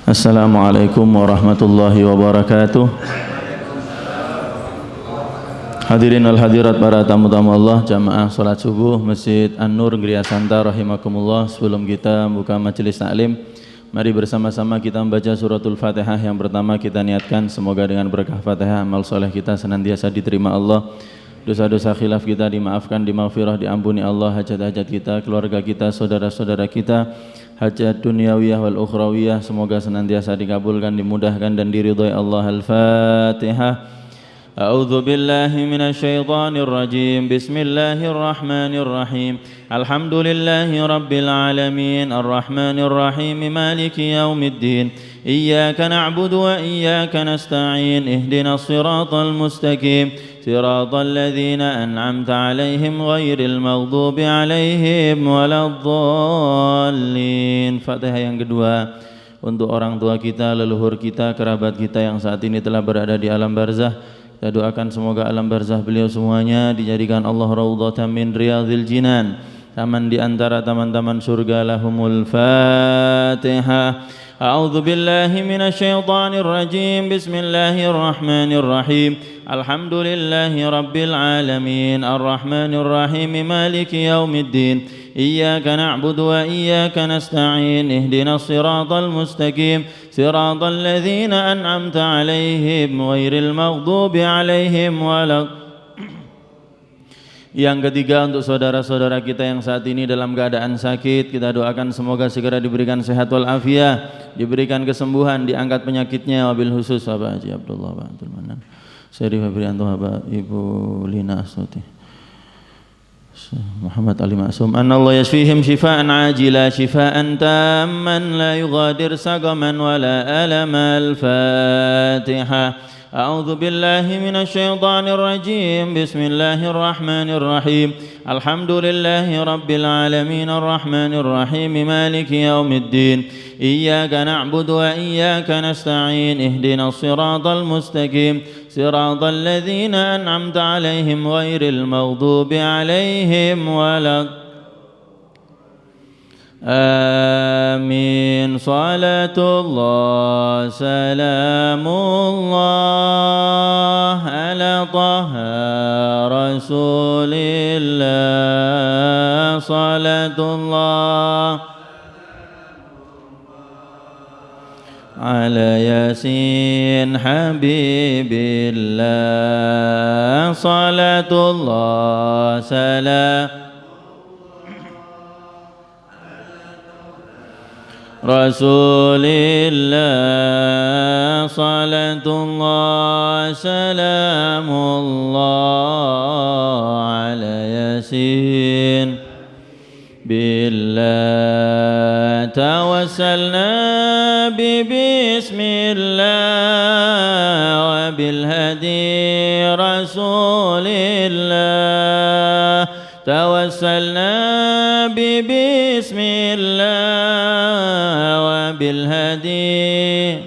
Assalamualaikum warahmatullahi wabarakatuh. Hadirin wal hadirat, para tamu-tamu Allah, jamaah salat subuh Masjid An-Nur Gria Santa rahimakumullah. Sebelum kita buka majelis taklim, mari bersama-sama kita membaca suratul Fatihah. Yang pertama kita niatkan semoga dengan berkah Fatihah amal soleh kita senantiasa diterima Allah, dosa-dosa khilaf kita dimaafkan, dimaghfirah, diampuni Allah, hajat-hajat kita, keluarga kita, saudara-saudara kita, hajat dunyawiyah wal ukhrawiyah semoga senantiasa dikabulkan, dimudahkan dan diridhai Allah. Al-Fatihah. A'udzu billahi minasyaitonir rajim. Bismillahirrahmanirrahim. Alhamdulillahi rabbil alamin, arrahmanir rahim, maliki yaumiddin. Iyyaka na'budu wa iyyaka nasta'in. Ihdinas siratal mustaqim. Siratal ladzina an'amta 'alaihim ghairil maghdubi 'alaihim waladdallin. Fatihah yang kedua untuk orang tua kita, leluhur kita, kerabat kita yang saat ini telah berada di alam barzah. Kita doakan semoga alam barzah beliau semuanya dijadikan Allah raudhatan min riyadhil jinan, taman di antara taman-taman surga. Lahumul Fatihah. A'udzu billahi minasyaitonir rajim. Bismillahirrahmanirrahim. Alhamdulillahi rabbil alamin, arrahmanir rahim, maliki yaumiddin. Iyyaka na'budu wa iyyaka nasta'in. Ihdinas siratal mustaqim. Siratal ladzina an'amta 'alaihim ghairil maghdubi 'alaihim walad. Yang ketiga untuk saudara-saudara kita yang saat ini dalam keadaan sakit, kita doakan semoga segera diberikan sehat wal afiah, diberikan kesembuhan, diangkat penyakitnya. Wabil khusus Bapak Haji Abdullah Abdul Manan, Syarif Fabrianto, Bapak Ibu Lina Astuti, Muhammad Ali Ma'sum. Anallahu yashfihim shifaan ajila shifaan tamman la yughadir saqaman wala alama. Al-Fatihah. A'udzu billahi minasyaitonir rajim. Bismillahirrahmanir rahim. Alhamdulillahi rabbil alamin, arrahmanir rahim, maliki yaumiddin. Iyyaka na'budu wa iyyaka nasta'in. Ihdinas siratal mustaqim. Siratal ladzina an'amta 'alaihim ghairil maghdubi 'alaihim walad. Amin. Salatullah salamullah ala taha rasulillah. Salatullah ala yasin habibillah. Salatullah salam Rasulillah. Salatullah salamullah ala yasin billah. Tawassalna bismillah wa bilhadi rasulillah. Tawassalna bismillah wa bilhadi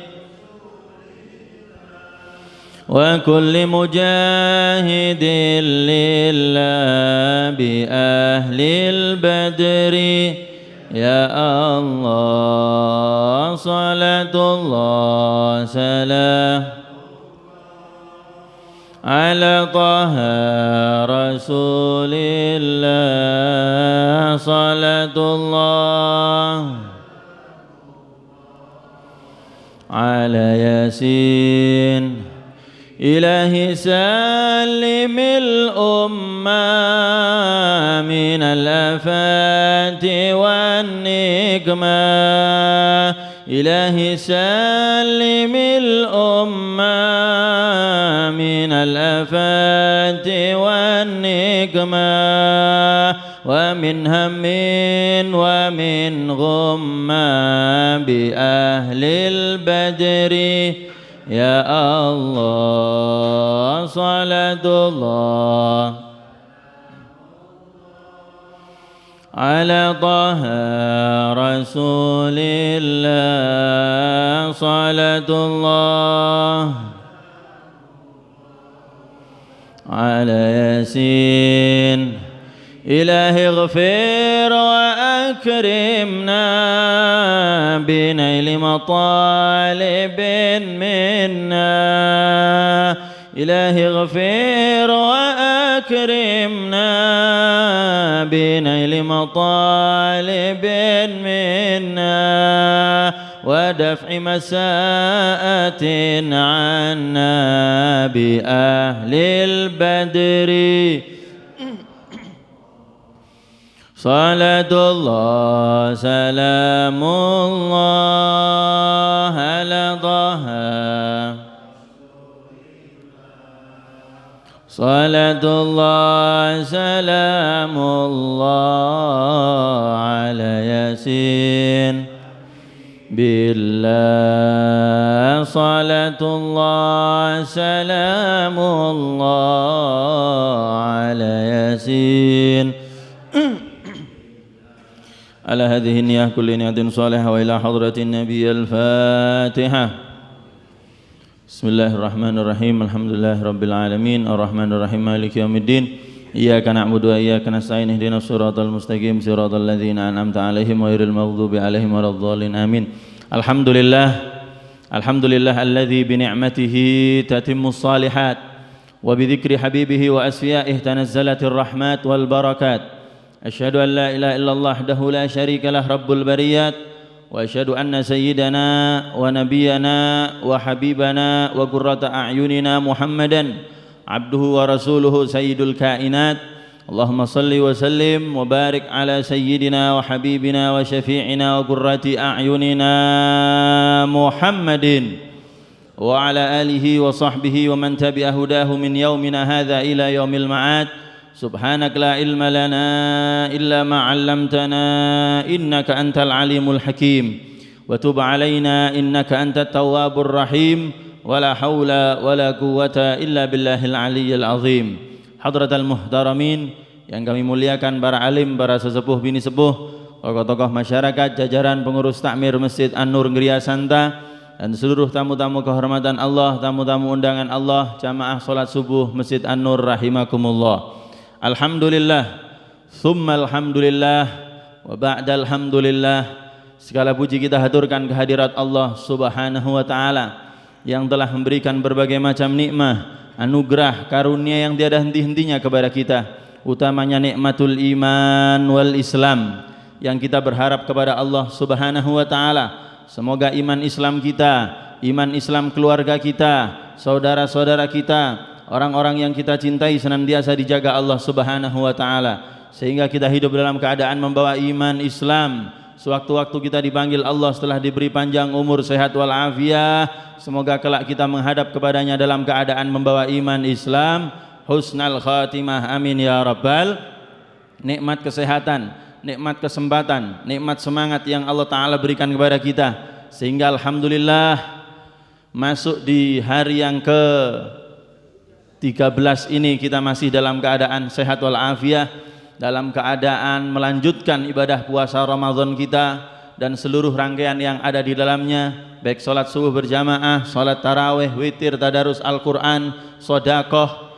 wa kulli mujahidin lillah bi ahlil badri. Ya Allah, salatullah salam ala taha rasulillah. Salatullah ala yasin. Ilahi salimil umma minal afati wan nikmah. Ilahi salimil umma minal afati wan nikmah. Wa min hammin wa min ghumma bi ahlil badri. Ya Allah, salatullah ala taha rasulillah. Salatullah ala yasin. إلهي اغفر وأكرمنا بنيل مطالب منا إلهي اغفر وأكرمنا بنيل مطالب منا ودفع مساءة عنا بأهل البدر صلاة الله سلام الله على طه صلاة الله سلام الله على ياسين بالله صلاة الله سلام الله على ياسين على هذه النية كل نية صالحة وإلى حضرة النبي الفاتحة. بسم الله الرحمن الرحيم الحمد لله رب العالمين الرحمن الرحيم مالك يوم الدين إياك نعبد وإياك نستعين اهدنا الصراط المستقيم صراط الذين أنعمت عليهم غير المغضوب عليهم ولا الضالين آمين. الحمد لله الذي بنعمته تتم الصالحات وبذكر حبيبه وأسفيائه تنزلت الرحمات والبركات. أشهد أن لا إله إلا الله وحده لا شريك له رب البريات وأشهد أن سيدنا ونبينا وحبيبنا وقرة أعيننا محمدا عبده ورسوله سيد الكائنات. اللهم صل وسلم وبارك على سيدنا وحبيبنا وشفيعنا وقرة أعيننا محمد وعلى آله وصحبه ومن تبع هداه من يومنا هذا إلى يوم المعاد. سبحانك لا علم لنا إلا ما علمتنا إنك أنت العليم الحكيم وتب علينا إنك أنت التواب الرحيم ولا حول ولا قوة إلا بالله العلي العظيم. Hadratal muhtaramin yang kami muliakan, para alim, para sesepuh bini sepuh, tokoh-tokoh masyarakat, jajaran pengurus takmir Masjid An-Nur Gria Santa, dan seluruh tamu-tamu kehormatan Allah, tamu-tamu undangan Allah, jamaah salat subuh Masjid An-Nur rahimakumullah. Alhamdulillah, thumma alhamdulillah, wa ba'da alhamdulillah. Segala puji kita haturkan kehadirat Allah subhanahu wa ta'ala yang telah memberikan berbagai macam nikmah, anugerah, karunia yang tiada henti-hentinya kepada kita, utamanya nikmatul iman wal Islam, yang kita berharap kepada Allah subhanahu wa ta'ala semoga iman Islam kita, iman Islam keluarga kita, saudara-saudara kita, orang-orang yang kita cintai senantiasa dijaga Allah subhanahu wa ta'ala, sehingga kita hidup dalam keadaan membawa iman Islam. Sewaktu-waktu kita dipanggil Allah setelah diberi panjang umur, sehat walafiat, semoga kelak kita menghadap kepadanya dalam keadaan membawa iman Islam, husnal khatimah, amin ya rabbal. Nikmat kesehatan, nikmat kesempatan, nikmat semangat yang Allah ta'ala berikan kepada kita, sehingga alhamdulillah masuk di hari yang ke 13 ini kita masih dalam keadaan sehat walafiat, dalam keadaan melanjutkan ibadah puasa Ramadan kita dan seluruh rangkaian yang ada di dalamnya, baik salat subuh berjamaah, salat tarawih, witir, tadarus Al-Quran, sedekah,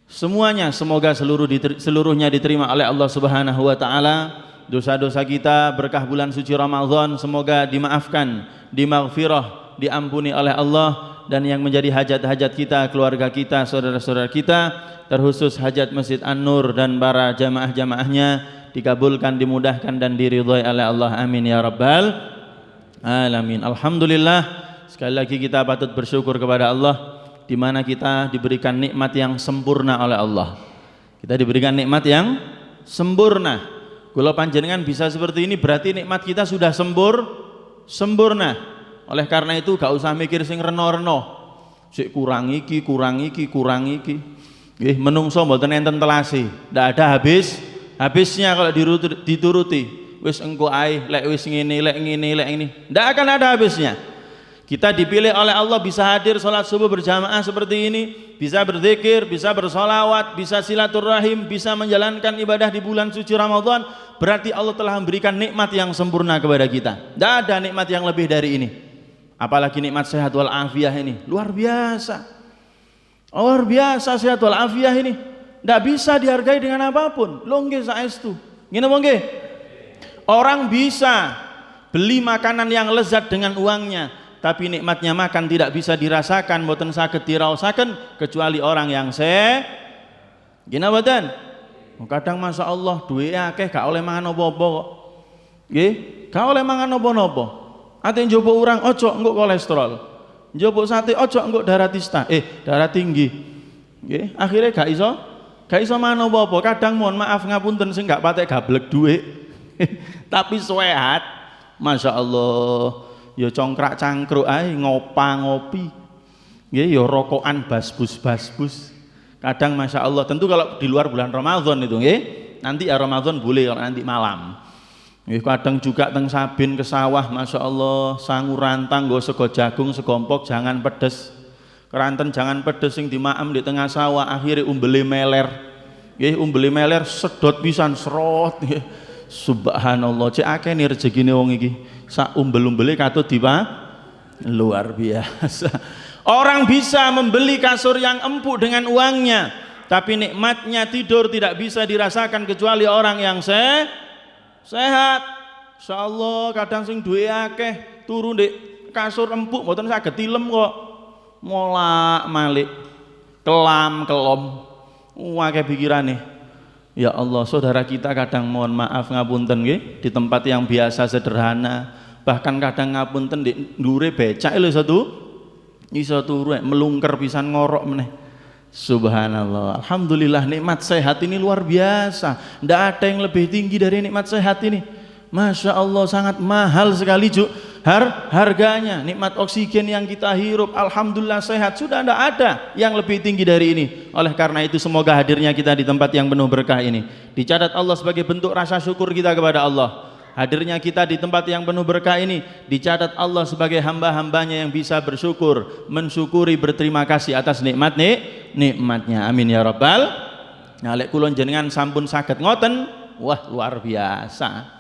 semuanya semoga seluruhnya diterima oleh Allah subhanahu wa ta'ala. Dosa-dosa kita berkah bulan suci Ramadan semoga dimaafkan, dimaghfirah, diampuni oleh Allah, dan yang menjadi hajat-hajat kita, keluarga kita, saudara-saudara kita, terkhusus hajat Masjid An-Nur dan para jamaah-jamaahnya, dikabulkan, dimudahkan, dan diridhai oleh Allah, amin ya rabbal alamin. Alhamdulillah, sekali lagi kita patut bersyukur kepada Allah, di mana kita diberikan nikmat yang sempurna oleh Allah. Kita diberikan nikmat yang sempurna. Kalau panjenengan bisa seperti ini berarti nikmat kita sudah sempurna. Oleh karena itu gak usah mikir sing reno-reno, sik kurang iki. Nggih, menungso mboten enten telasi, ndak ada habisnya kalau dituruti. Wis engko ae, lek wis ngene, lek ini, ndak akan ada habisnya. Kita dipilih oleh Allah bisa hadir salat subuh berjamaah seperti ini, bisa berzikir, bisa bersolawat, bisa silaturahim, bisa menjalankan ibadah di bulan suci Ramadan. Berarti Allah telah memberikan nikmat yang sempurna kepada kita. Tidak ada nikmat yang lebih dari ini. Apalagi nikmat sehat wal afiyah ini luar biasa sehat wal afiyah ini. Ndak bisa dihargai dengan apapun. Lho nggih saestu. Ngene apa nggih? Orang bisa beli makanan yang lezat dengan uangnya, tapi nikmatnya makan tidak bisa dirasakan, mboten saged diraosaken kecuali orang yang gina mboten. Kadang Masya Allah duwe akeh gak oleh mangan apa-apa kok. Nggih, gak oleh mangan apa-apa. Ate njopo urang ojo engko kolesterol. Njopo sate ojo engko darah tinggi. Nggih, akhirnya gak iso mangan apa-apa. Kadang mohon maaf ngapunten sing gak patek gablek duit. Tapi sehat. Masya Allah, ya congkrak cangkruk ae ngopi. Nggih, ya rokokan basbus. Kadang Masya Allah, tentu kalau di luar bulan Ramadan itu nggih. Nanti ya Ramadan boleh kalau nanti malam. Nggih, kadang juga teng Sabin ke sawah, Masya Allah, sangu rantang nggo sego jagung segompok jangan pedes. Keranten jangan pedes sing dimaem di tengah sawah, akhirnya umbele meler. Nggih, umbele meler sedot pisan serot nggih. Subhanallah, cek akeh nih rezekine wong iki. Sak umbel-umbele katut luar biasa. Orang bisa membeli kasur yang empuk dengan uangnya, tapi nikmatnya tidur tidak bisa dirasakan kecuali orang yang sehat. Insyaallah kadang sing duwe akeh turu ndek kasur empuk mboten saged tilem kok. Molak-malik, kelam-kelom. Akeh pikirane. Ya Allah, saudara kita kadang mohon maaf ngapunten nggih di tempat yang biasa sederhana, bahkan kadang ngapunten di ndure becak lho iso turu melungker pisan ngorok meneh. Subhanallah. Alhamdulillah nikmat sehat ini luar biasa. Ndak ada yang lebih tinggi dari nikmat sehat ini. Masya Allah sangat mahal sekali harganya. Nikmat oksigen yang kita hirup, alhamdulillah sehat, sudah tidak ada yang lebih tinggi dari ini. Oleh karena itu semoga hadirnya kita di tempat yang penuh berkah ini dicatat Allah sebagai bentuk rasa syukur kita kepada Allah. Hadirnya kita di tempat yang penuh berkah ini dicatat Allah sebagai hamba-hambanya yang bisa bersyukur, mensyukuri, berterima kasih atas nikmatnya. Amin ya rabbal. Nah, lek kula jenengan sampun saged ngoten, wah luar biasa.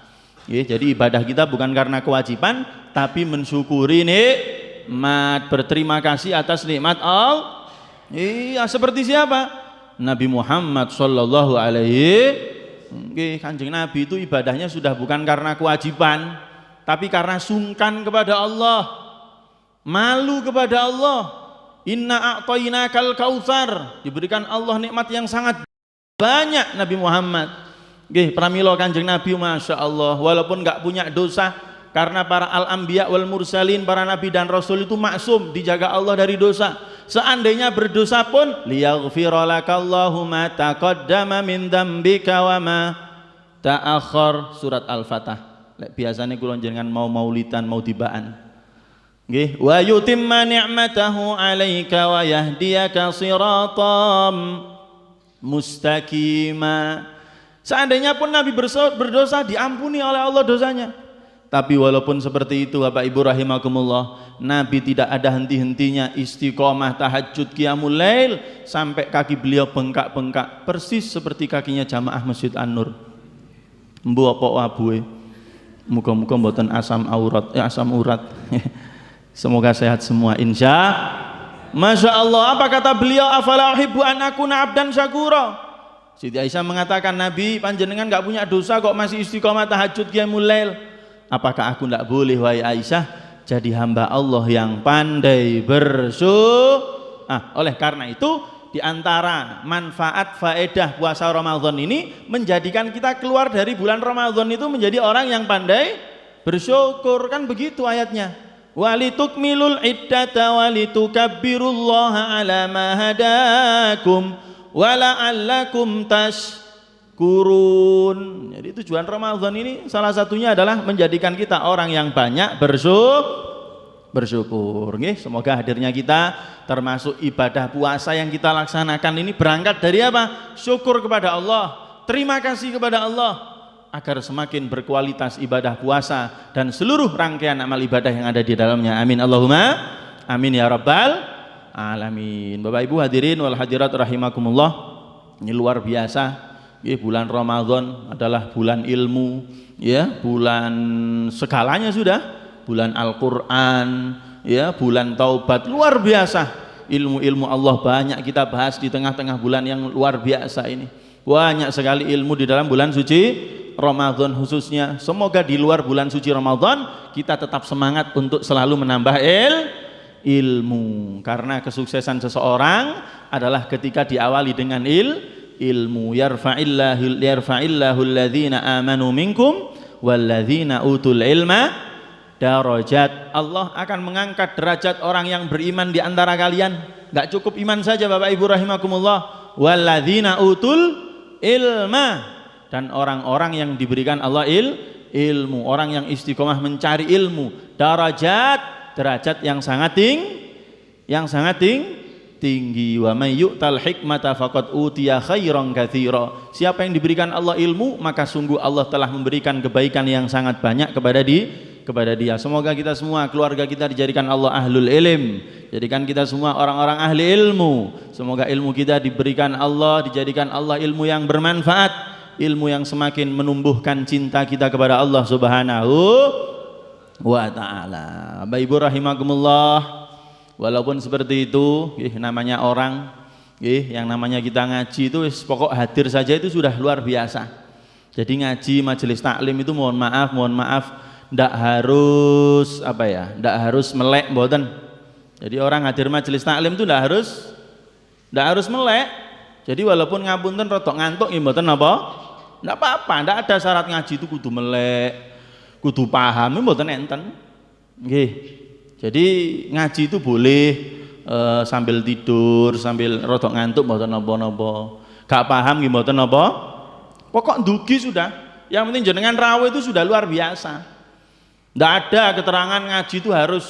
Ya, jadi ibadah kita bukan karena kewajiban, tapi mensyukuri nikmat, berterima kasih atas nikmat Allah. Iya, seperti siapa? Nabi Muhammad sallallahu alaihi. Kanjeng Nabi itu ibadahnya sudah bukan karena kewajiban, tapi karena sungkan kepada Allah, malu kepada Allah. Inna a'tainakal kautsar, diberikan Allah nikmat yang sangat banyak Nabi Muhammad. Pramila Kanjeng Nabi Masya Allah, walaupun gak punya dosa, karena para al-anbiya wal mursalin, para nabi dan rasul itu maksum, dijaga Allah dari dosa. Seandainya berdosa pun liyaghfira lakallahu ma taqaddama min dzambika wa ma ta'akhkhar, surat Al-Fatah. Biasanya kula jenengan mau maulidan mau tibaan nggih, wa yutimma ni'matahu 'alaika wa yahdiyaka siratam mustaqima. Seandainya pun Nabi berdosa diampuni oleh Allah dosanya. Tapi walaupun seperti itu Bapak Ibu rahimakumullah, Nabi tidak ada henti-hentinya istiqomah tahajud qiyamul lail sampai kaki beliau bengkak-bengkak persis seperti kakinya jamaah Masjid An-Nur. Mbu apa abue. Muga-muga mboten asam urat. Semoga sehat semua insya. Masya Allah. Apa kata beliau? Afala uhibbu an akuna abdan syakura. Siti Aisyah mengatakan, Nabi panjenengan gak punya dosa kok masih istiqomah tahajud qiyamul lail. Apakah aku tidak boleh wahai Aisyah jadi hamba Allah yang pandai bersyukur? Oleh karena itu di antara manfaat faedah puasa Ramadan ini menjadikan kita keluar dari bulan Ramadan itu menjadi orang yang pandai bersyukur, kan begitu ayatnya. Walitukmilul iddata walitukabbirullaha ala ma hadakum wala'allakum tashkurun. Jadi tujuan Ramadan ini salah satunya adalah menjadikan kita orang yang banyak bersyukur. Semoga hadirnya kita termasuk ibadah puasa yang kita laksanakan ini berangkat dari apa? Syukur kepada Allah, terima kasih kepada Allah, agar semakin berkualitas ibadah puasa dan seluruh rangkaian amal ibadah yang ada di dalamnya. Amin Allahumma amin ya rabbal alamin. Bapak Ibu hadirin wal hadirat rahimakumullah, ini luar biasa. Bulan Ramadan adalah bulan ilmu, ya, bulan segalanya sudah, bulan Al-Qur'an, ya, bulan taubat, luar biasa. ilmu-ilmu Allah banyak kita bahas di tengah-tengah bulan yang luar biasa ini. Banyak sekali ilmu di dalam bulan suci Ramadan khususnya. Semoga di luar bulan suci Ramadan kita tetap semangat untuk selalu menambah ilmu, karena kesuksesan seseorang adalah ketika diawali dengan ilmu. Yarfa'illahu alladhina amanu minkum walladzina utul ilma darajat. Allah akan mengangkat derajat orang yang beriman di antara kalian. Enggak cukup iman saja Bapak Ibu rahimakumullah, walladzina utul ilma, dan orang-orang yang diberikan Allah ilmu, orang yang istiqomah mencari ilmu. Derajat yang sangat tinggi. Wa may yu'tal hikmata faqad utiya khairan katsira. Siapa yang diberikan Allah ilmu, maka sungguh Allah telah memberikan kebaikan yang sangat banyak kepada dia. Semoga kita semua, keluarga kita dijadikan Allah ahlul ilm, jadikan kita semua orang-orang ahli ilmu. Semoga ilmu kita dijadikan Allah ilmu yang bermanfaat, ilmu yang semakin menumbuhkan cinta kita kepada Allah Subhanahu wa ta'ala. Bapak Ibu rahimakumullah, walaupun seperti itu, namanya orang, yang namanya kita ngaji itu pokok hadir saja itu sudah luar biasa. Jadi ngaji majelis taklim itu mohon maaf ndak harus ndak harus melek mboten. Jadi orang hadir majelis taklim itu ndak harus melek. Jadi walaupun ngapunten rotok ngantuk mboten ndak apa-apa, ndak ada syarat ngaji itu kudu melek, kudu paham, mboten enten. Nggih. Jadi ngaji itu boleh sambil tidur, sambil rotok ngantuk mboten napa-napa. Gak paham nggih mboten napa. Pokok ndugi sudah. Yang penting jenengan rawuh itu sudah luar biasa. Ndak ada keterangan ngaji itu harus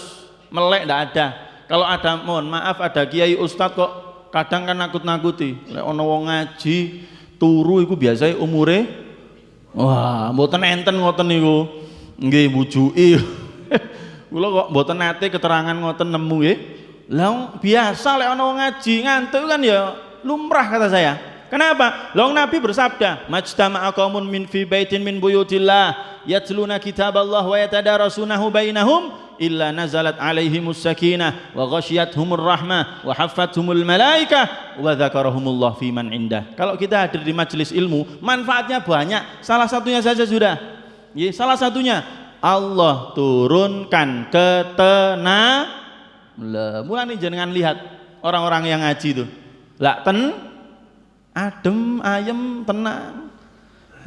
melek, ndak ada. Kalau ada, mohon maaf, ada kiai ustadz kok kadang kan nakut-nakuti. Lek ana wong ngaji turu iku biasanya umure wah, mboten enten ngoten niku. Nggih bujuki. Kula kok mboten nate keterangan ngoten nemu nggih. Lah biasa lek ana wong ngaji ngantuk kan ya lumrah kata saya. Kenapa? Long Nabi bersabda, "Majtama'a qaumun min fi baitin min buyutillah yatluna kitaballah wa yatadarasunahu bainahum illa nazalat alaihimus sakinah wa ghasyiyatuhumur rahmah wa haffathumul malaikah wa dzakarahumullah fi man indah." Kalau kita hadir di majelis ilmu, manfaatnya banyak. Salah satunya saja sudah. Ya, salah satunya Allah turunkan ketenangan. Mulane jenengan lihat orang-orang yang ngaji itu. Lah adem, ayem, tenang.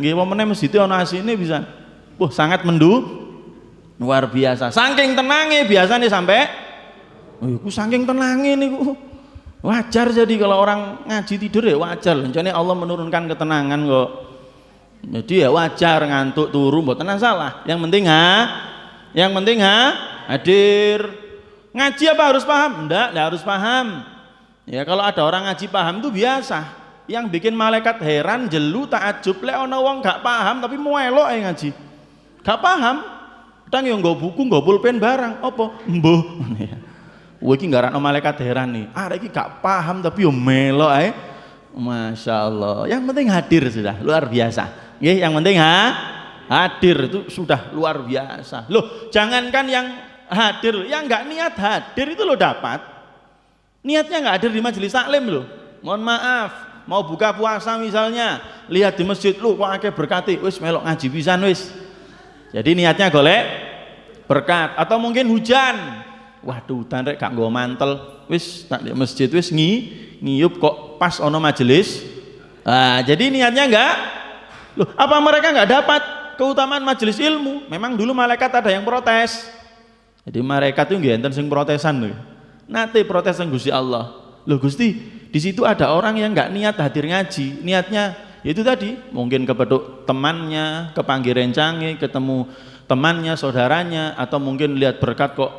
Nggih wemene masjid ana asine bisa. Wah, sangat luar biasa. Saking tenange biasanya sampai iku saking tenange niku. Wajar jadi kalau orang ngaji tidur ya wajar. Rencane Allah menurunkan ketenangan kok. Jadi ya wajar ngantuk turu mboten salah. Yang penting hadir. Ngaji apa harus paham? Enggak harus paham. Ya kalau ada orang ngaji paham itu biasa. Yang bikin malaikat heran, jelu, takjub lek ana wong gak paham tapi melok ae ngaji. Gak paham. Kadang yo nggo buku, nggo pulpen barang, apa? Mbuh. Wah iki ngarakno malaikat heran nih. Arek iki gak paham tapi yo melok ae. Masya Allah. Yang penting hadir sudah luar biasa. Nggih, yang penting hadir itu sudah luar biasa. Loh, jangankan yang hadir, yang enggak niat hadir itu lo dapat. Niatnya enggak hadir di majelis taklim loh. Mohon maaf, mau buka puasa misalnya, lihat di masjid lu kok akeh berkati, wis melok ngaji pisan wis. Jadi niatnya golek berkat, atau mungkin hujan. Waduh, udan rek gak nggo mantel, wis tak di masjid wis ngiyup kok pas ono majelis. Jadi niatnya enggak. Loh, apa mereka enggak dapat keutamaan majelis ilmu? Memang dulu malaikat ada yang protes. Jadi malaikat itu nggih enten sing protesan lho. Nate protes nang Gusti Allah. Loh Gusti, di situ ada orang yang enggak niat hadir ngaji. Niatnya itu tadi, mungkin kepeduk temannya, kepanggih rencange, ketemu temannya, saudaranya, atau mungkin lihat berkat kok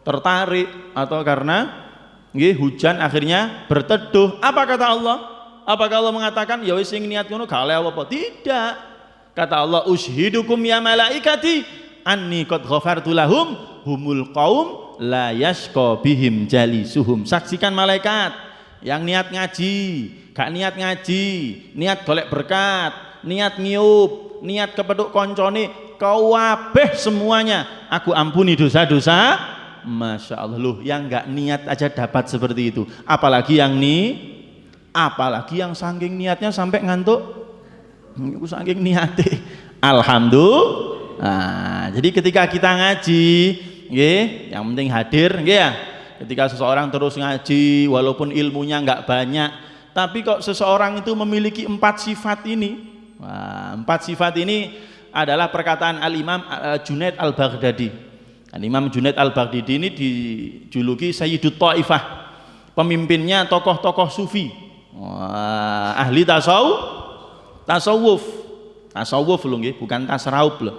tertarik, atau karena nggih hujan akhirnya berteduh. Apa kata Allah? Apakah Allah mengatakan ya wis sing niat ngono gak oleh apa? Tidak. Kata Allah, ushidukum ya malaikati anni qad ghafartu lahum humul qaum la yashqa bihim jalisuhum. Saksikan malaikat yang niat ngaji, gak niat ngaji, niat golek berkat, niat ngiup, niat kepeduk koncone, kabeh semuanya aku ampuni dosa-dosa Masya Allah loh, yang nggak niat aja dapat seperti itu, apalagi yang saking niatnya sampai ngantuk, saking niatnya. Alhamdulillah. Nah, jadi ketika kita ngaji, yang penting hadir, ya. Ketika seseorang terus ngaji, walaupun ilmunya nggak banyak, tapi kok seseorang itu memiliki 4 sifat ini. Wah, 4 sifat ini adalah perkataan Al-Imam Junaid Al-Baghdadi. Al-Imam Junaid Al-Baghdadi ini dijuluki Sayyidut Ta'ifah, pemimpinnya tokoh-tokoh sufi. Wah, ahli tasawuf loh, bukan tasawuf loh,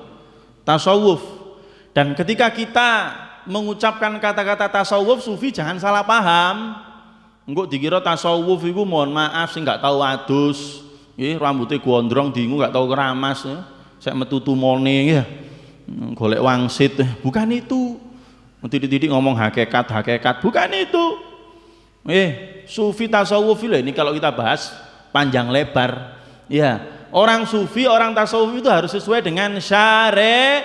tasawuf. Dan ketika kita mengucapkan kata-kata tasawuf, sufi jangan salah paham. Engko dikira tasawuf itu mohon maaf sing nggak tahu adus, rambutnya gondrong dingu nggak tahu keramas, saya metu tumone ya, golek wangsit, bukan itu. Titik-titik ngomong hakikat, bukan itu. Sufi tasawuf ini kalau kita bahas panjang lebar. Ya, orang sufi, orang tasawuf itu harus sesuai dengan syariat.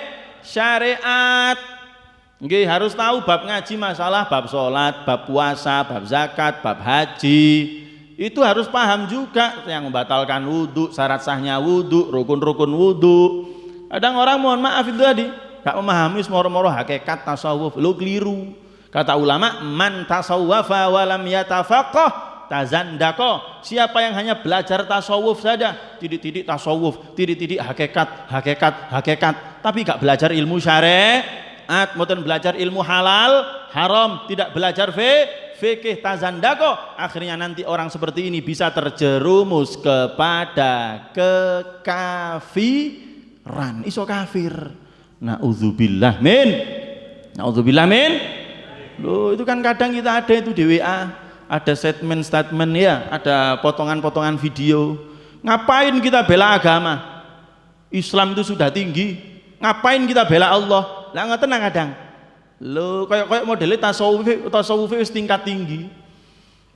Harus tahu bab ngaji masalah, bab sholat, bab puasa, bab zakat, bab haji. Itu harus paham juga yang membatalkan wudhu, syarat sahnya wudhu, rukun-rukun wudhu. Kadang orang mohon maaf itu tadi gak memahami moro-moro hakikat tasawuf, lo keliru. Kata ulama, man tasawwafa walam yatafaqah tazandaqah. Siapa yang hanya belajar tasawuf saja, titik-titik tasawuf, titik-titik hakikat, tapi gak belajar ilmu syariat, kemudian belajar ilmu halal, haram, tidak belajar fikih tazandaqah, akhirnya nanti orang seperti ini bisa terjerumus kepada kekafiran, iso kafir. Na'udzubillah min. Loh, itu kan kadang kita ada itu di WA, ada statement ya, ada potongan-potongan video. Ngapain kita bela agama? Islam itu sudah tinggi. Ngapain kita bela Allah? Lah nggak tenang kadang. Loh, kayak modelnya tasawuf wis tingkat tinggi.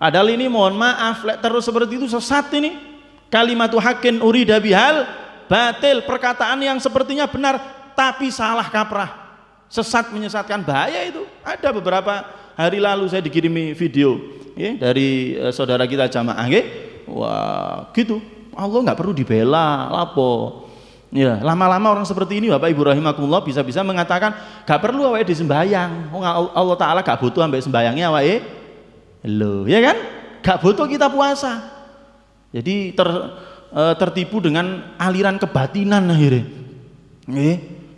Padahal ini mohon maaf, terus seperti itu sesat ini. Kalimatu haqqin urida bihal batil, perkataan yang sepertinya benar tapi salah kaprah. Sesat menyesatkan, bahaya itu. Ada beberapa hari lalu saya dikirimi video dari saudara kita jamaah, wah gitu. Allah nggak perlu dibela, lapo. Ya, lama-lama orang seperti ini Bapak Ibu rahimakumullah bisa-bisa mengatakan gak perlu awake disembayang. Allah Ta'ala gak butuh ambek sembayangnya awake. Loh, ya kan? Gak butuh kita puasa. Jadi tertipu dengan aliran kebatinan akhirnya.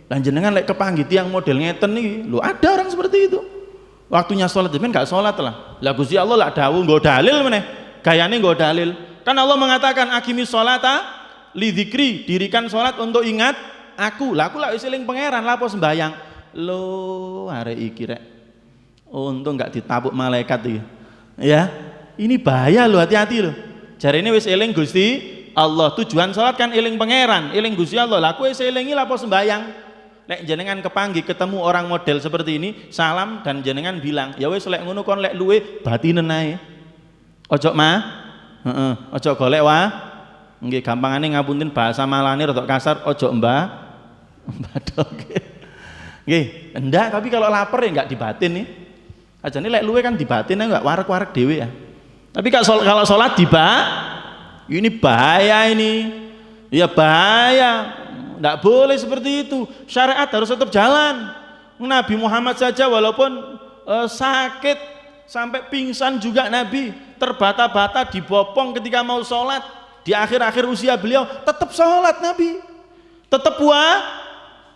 Dan jenengan lek kepanggih tiyang model ngeten iki, lho ada orang seperti itu. Waktunya sholat jenengan gak sholat lah. Lah Gusti Allah lak dawuh nggo dalil meneh. Gayane nggo dalil. Kan Allah mengatakan aqimis sholata lidzikri, dirikan sholat untuk ingat aku. Lah aku lak wis eling pangeran, lha apa sembayang. Lho, arek iki rek. Untung gak ditabuk malaikat iki. Ya. Ini bahaya lho, hati-hati lho. Jarene wis eling Gusti Allah. Tujuan sholat kan eling pangeran, eling Gusti Allah. Lah aku wis elingi lha apa sembayang. Lek jenengan kepanggih ketemu orang model seperti ini, salam dan jenengan bilang, ya wis lek ngono kon lek luwe batinen ae. Ojo ojo golek wae. Nggih gampangane ngapunten bahasa Malane rada kasar, ojo mbadok. Nggih, enggak, tapi kalau lapar ya enggak dibatin nih. Ajane lek luwe kan dibatin enggak warek-warek dhewe ya. Tapi kalau sholat ini bahaya ini. Ya bahaya. Enggak boleh seperti itu. Syariat harus tetap jalan. Nabi Muhammad saja walaupun sakit sampai pingsan juga Nabi, terbata-bata dibopong ketika mau sholat. Di akhir-akhir usia beliau tetap sholat Nabi. Tetap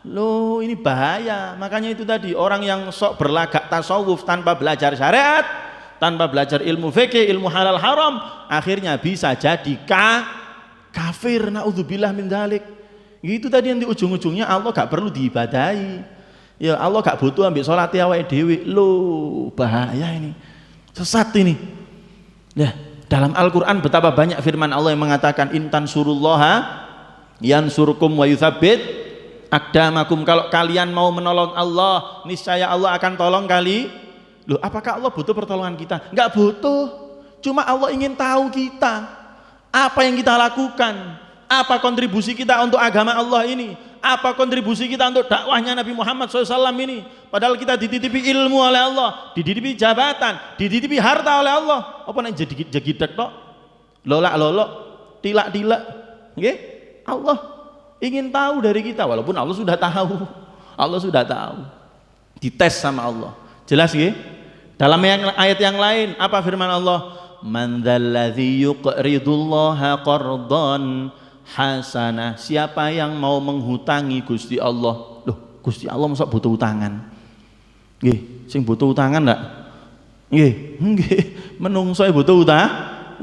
loh ini bahaya. Makanya itu tadi orang yang sok berlagak tasawuf tanpa belajar syariat, tanpa belajar ilmu fikih, ilmu halal haram, akhirnya bisa jadi kafir. Naudzubillah min dzalik. Itu tadi yang di ujung-ujungnya Allah gak perlu diibadahi. Ya Allah gak butuh ambil sholat awake dhewe. Loh, bahaya ini. Sesat ini. Ya, dalam Al-Qur'an betapa banyak firman Allah yang mengatakan intan surullaha yansurkum wa yutsabbit aqdamakum. Kalau kalian mau menolong Allah, niscaya Allah akan tolong kali. Loh, apakah Allah butuh pertolongan kita? Enggak butuh. Cuma Allah ingin tahu kita. Apa yang kita lakukan? Apa kontribusi kita untuk agama Allah ini? Apa kontribusi kita untuk dakwahnya Nabi Muhammad SAW ini? Padahal kita dititipi ilmu oleh Allah, dititipi jabatan, dititipi harta oleh Allah. Apa nek jegidek tok? Lolak-lolok, tilak-tilak. Nggih? Allah ingin tahu dari kita, walaupun Allah sudah tahu. Allah sudah tahu. Dites sama Allah. Jelas nggih? Dalam ayat yang lain apa firman Allah? Man dzalladzi yuqridullaha qardan hasanah. Siapa yang mau menghutangi Gusti Allah? Loh, Gusti Allah masa butuh utangan? Nggih, sing butuh utangan ndak? Nggih, nggih. Menungso butuh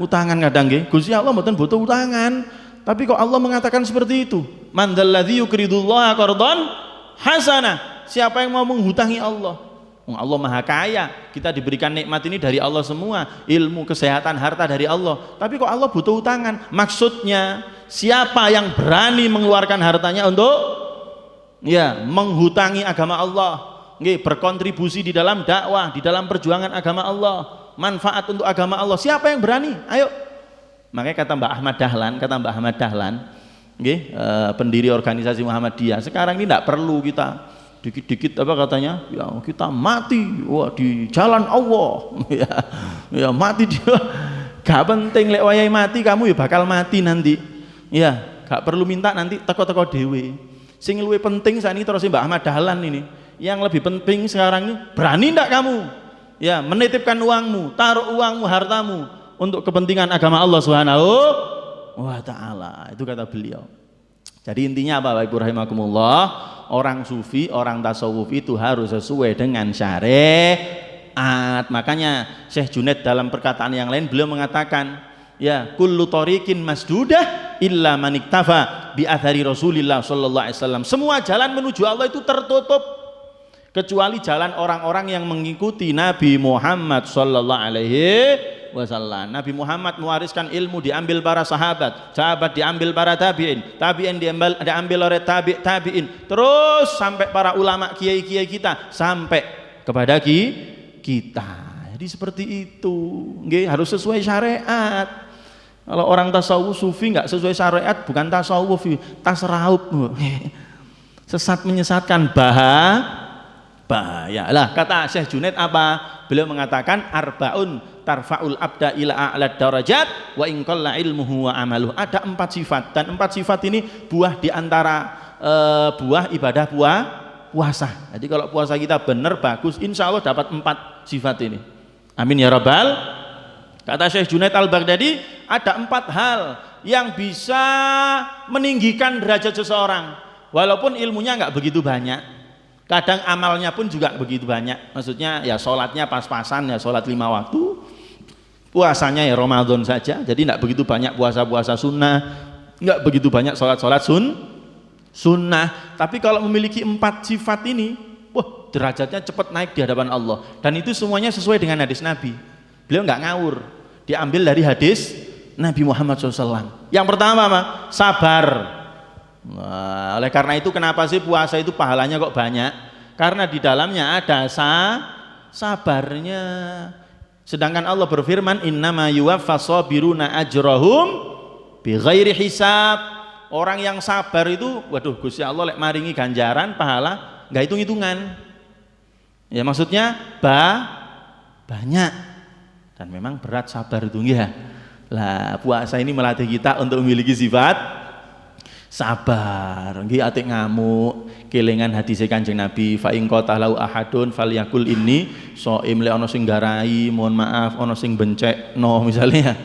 utangan kadang nggih. Gusti Allah mboten butuh utangan. Tapi kok Allah mengatakan seperti itu? Man dzalladzi yuqridullaha qardan hasanah. Siapa yang mau menghutangi Allah? Allah Maha Kaya, kita diberikan nikmat ini dari Allah semua, ilmu, kesehatan, harta dari Allah. Tapi kok Allah butuh utangan? Maksudnya siapa yang berani mengeluarkan hartanya untuk menghutangi agama Allah, berkontribusi di dalam dakwah, di dalam perjuangan agama Allah, manfaat untuk agama Allah. Siapa yang berani? Ayo. Makanya kata Mbah Ahmad Dahlan, pendiri organisasi Muhammadiyah, sekarang ini tidak perlu kita dikit-dikit apa katanya, ya kita mati di jalan Allah, ya mati dia, gak penting lek wayahe mati, kamu ya bakal mati nanti, ya gak perlu minta nanti teko-teko dewe. Sing luwih penting saat ini terus Mbak Ahmad Dahlan ini, yang lebih penting sekarang ini, berani ndak kamu ya menitipkan uangmu, taruh uangmu, hartamu untuk kepentingan agama Allah Subhanahu wa Ta'ala. Itu kata beliau. Jadi intinya apa Bapak Ibu rahimakumullah? Orang sufi, orang tasawuf itu harus sesuai dengan syariat. Makanya Syekh Junaid dalam perkataan yang lain beliau mengatakan, ya kullu tariqin masdudah illa man iktafa bi athari Rasulillah sallallahu alaihi wasallam. Semua jalan menuju Allah itu tertutup kecuali jalan orang-orang yang mengikuti Nabi Muhammad sallallahu alaihi wasallam. Nabi Muhammad mewariskan ilmu diambil para sahabat, sahabat diambil para tabi'in, tabi'in diambil oleh tabi'in, terus sampai para ulama kiai-kiai kita, sampai kepada kita. Jadi seperti itu, harus sesuai syariat. Kalau orang tasawuf sufi nggak sesuai syariat, bukan tasawuf, tasrawuf, sesat menyesatkan, bahaya lah. Kata Syekh Junaid apa? Beliau mengatakan arbaun tarfa'ul abda ila a'la darajat wa in qalla ilmuhu wa amaluhu. Ada 4 sifat, dan 4 sifat ini buah di antara buah ibadah puasa. Jadi kalau puasa kita benar bagus, insya Allah dapat 4 sifat ini. Amin ya rabbal. Kata Syekh Junaid Al-Baghdadi, ada 4 hal yang bisa meninggikan derajat seseorang walaupun ilmunya nggak begitu banyak. Kadang amalnya pun juga begitu banyak. Maksudnya ya sholatnya pas-pasan, ya sholat 5 waktu, puasanya ya Ramadan saja, jadi tidak begitu banyak puasa-puasa sunnah, nggak begitu banyak sholat-sholat sunnah. Tapi kalau memiliki 4 sifat ini, wah derajatnya cepat naik di hadapan Allah. Dan itu semuanya sesuai dengan hadis Nabi. Beliau nggak ngawur, diambil dari hadis Nabi Muhammad SAW. Yang pertama apa? Sabar. Oleh karena itu kenapa sih puasa itu pahalanya kok banyak? Karena di dalamnya ada sabarnya. Sedangkan Allah berfirman, innama yuwaffas sabiruna ajrahum bighairi hisab. Orang yang sabar itu, waduh Gusti Allah lek maringi ganjaran pahala nggak hitung-hitungan. Ya maksudnya banyak. Dan memang berat sabar itu ya. Lah puasa ini melatih kita untuk memiliki sifat sabar, nggih atik ngamuk, kelingan hadis Kanjeng Nabi, fa in qatalau ahadun falyakul inni shaim, le ana sing garai, mohon maaf, ana sing bencekno misalnya.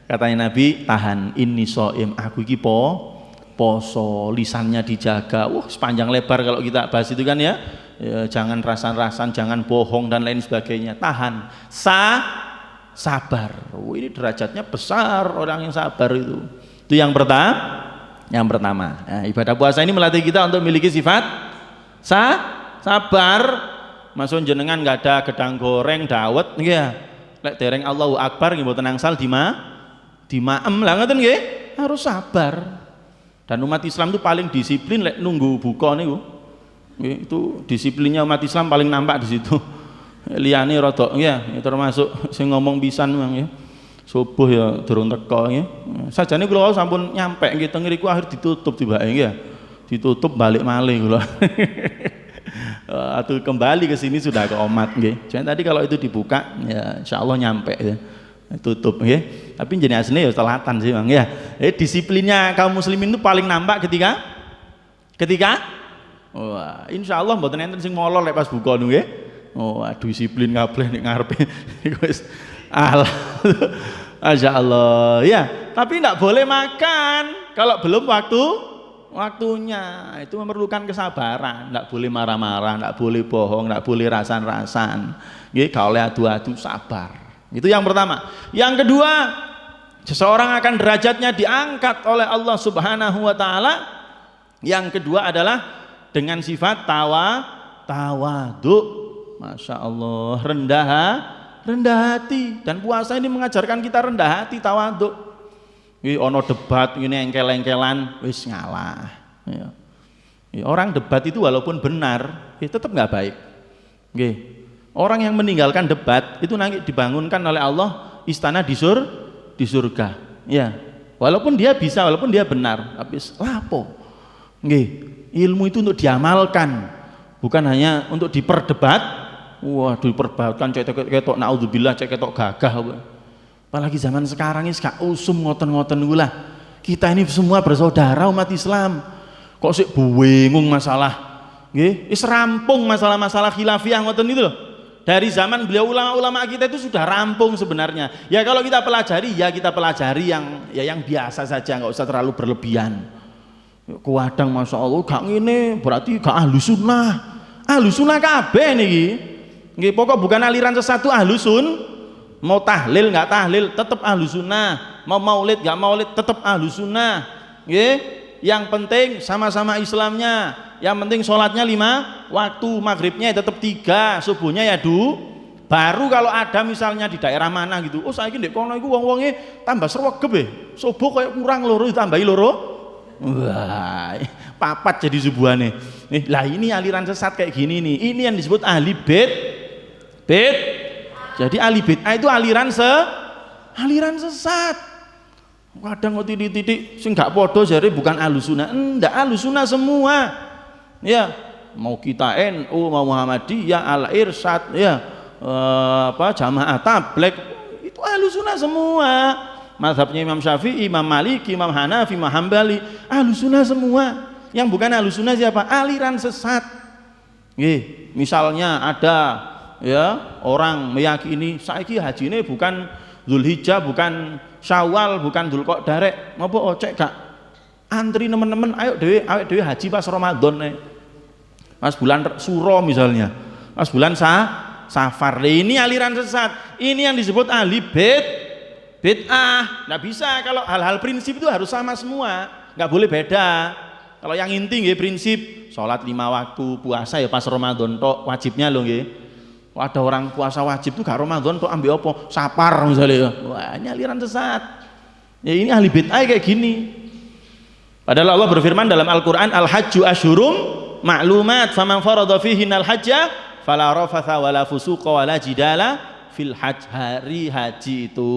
Katanya Nabi, tahan, inni shaim, aku iki poso, lisannya dijaga. Sepanjang lebar kalau kita bahas itu kan ya, jangan rasan-rasan, jangan bohong dan lain sebagainya. Tahan, sabar. Ini derajatnya besar orang yang sabar itu. Itu yang pertama. Nah, ibadah puasa ini melatih kita untuk memiliki sifat sabar. Masuk jenengan nggak ada gedang goreng dawet ya. Lek dereng Allahu Akbar nggih mboten angsal di maem lah ngoten nggih. Harus sabar. Dan umat Islam itu paling disiplin lek nunggu buka niku. Itu disiplinnya umat Islam paling nampak di situ. Liyane rada ya termasuk sing ngomong pisan memang ya. Subuh ya durung teko nggih. Sajane kula sampun nyampe nggih teng ngriku akhir ditutup tibake nggih. Ditutup balik malih kula. Atau kembali ke sini sudah ke Omat nggih. Cuma tadi kalau itu dibuka ya insyaallah nyampe ya. Tutup nggih. Tapi jenenge asline ya telatan sih Bang ya. Disiplinnya kaum muslimin itu paling nampak ketika wah, insyaallah mboten enten sing molor lek pas buka niku nggih. Oh, disiplin kabeh nek ngarepe iku wis Masyaallah. Ya, tapi tidak boleh makan kalau belum waktunya. Itu memerlukan kesabaran, tidak boleh marah-marah, tidak boleh bohong, tidak boleh rasan-rasan. Nggih, gak oleh adu-adu, sabar. Itu yang pertama. Yang kedua, seseorang akan derajatnya diangkat oleh Allah Subhanahu wa taala. Yang kedua adalah dengan sifat tawadhu. Masya Allah, rendah hati. Dan puasa ini mengajarkan kita rendah hati, tawadhu. Ono debat ini engkel-engkelan, wis ngalah. Ya. Orang debat itu walaupun benar, tetap nggak baik. Orang yang meninggalkan debat itu nanti dibangunkan oleh Allah istana di surga. Ya, walaupun dia bisa, walaupun dia benar, tapi lapo. Ilmu itu untuk diamalkan, bukan hanya untuk diperdebat. Wah, diperdebatkan cek ketok naudzubillah, cek ketok gagah. Apalagi zaman sekarang ini gak usum ngoten-ngoten gula. Kita ini semua bersaudara umat Islam. Kok sih bingung masalah? Wis rampung masalah-masalah khilafiyah ngoten itu loh. Dari zaman beliau ulama-ulama kita itu sudah rampung sebenarnya. Ya kalau kita pelajari, ya kita pelajari yang biasa saja, nggak usah terlalu berlebihan. Kuadang masya Allah, gak ngene berarti gak ahlu sunnah. Ahlu sunnah kabeh niki. Nggih, pokok bukan aliran sesatu ahlu sun. Mau tahlil nggak tahlil, tetap ahlu sunnah. Mau maulid nggak maulid, tetap ahlu sunnah. Nggih, yang penting sama-sama Islamnya. Yang penting sholatnya 5 waktu, maghribnya tetap 3, subuhnya ya baru kalau ada misalnya di daerah mana gitu, oh saya ini kono iku wong-wonge tambah sregep ya, subuh kayak kurang loro ditambahi loro, wah papat jadi subuhane. Lah ini aliran sesat kayak gini nih, ini yang disebut ahli bid. Jadi ahli bid'ah itu aliran sesat. Kadang kok titik-titik sing gak podo jare bukan ahlussunnah, enggak ahlussunnah semua. Ya, mau kita NU, mau Muhammadiyah, Al-Irsyad, ya, Jamaah Tabligh, itu ahlussunnah semua. Mazhabnya Imam Syafi'i, Imam Maliki, Imam Hanafi, Imam Hambali, ahlussunnah semua. Yang bukan ahlussunnah siapa? Aliran sesat. Misalnya ada ya orang meyakini saiki haji ini bukan Zulhijjah, bukan Syawal, bukan Dzulqa'dah, ngopo cek gak antri teman-teman, ayo awake dhewe haji pas Ramadan pas bulan Suro misalnya, pas bulan Safar. Ini aliran sesat. Ini yang disebut ahli bid'ah. Nggak bisa, kalau hal-hal prinsip itu harus sama semua, nggak boleh beda. Kalau yang inti nggih prinsip sholat 5 waktu, puasa ya pas Ramadan tok wajibnya loh nggih. Ada orang puasa wajib tuh gak Ramadan tok ambil apa? Sapar misalnya. Wah, ini aliran sesat. Ya ini ahli bid'ah kayak gini. Padahal Allah berfirman dalam Al-Qur'an, al-hajju asyhurum ma'lumat, faman farada fihinal hajja fala rafatha wala fusuqa wala jidala fil hajj. Hari haji itu,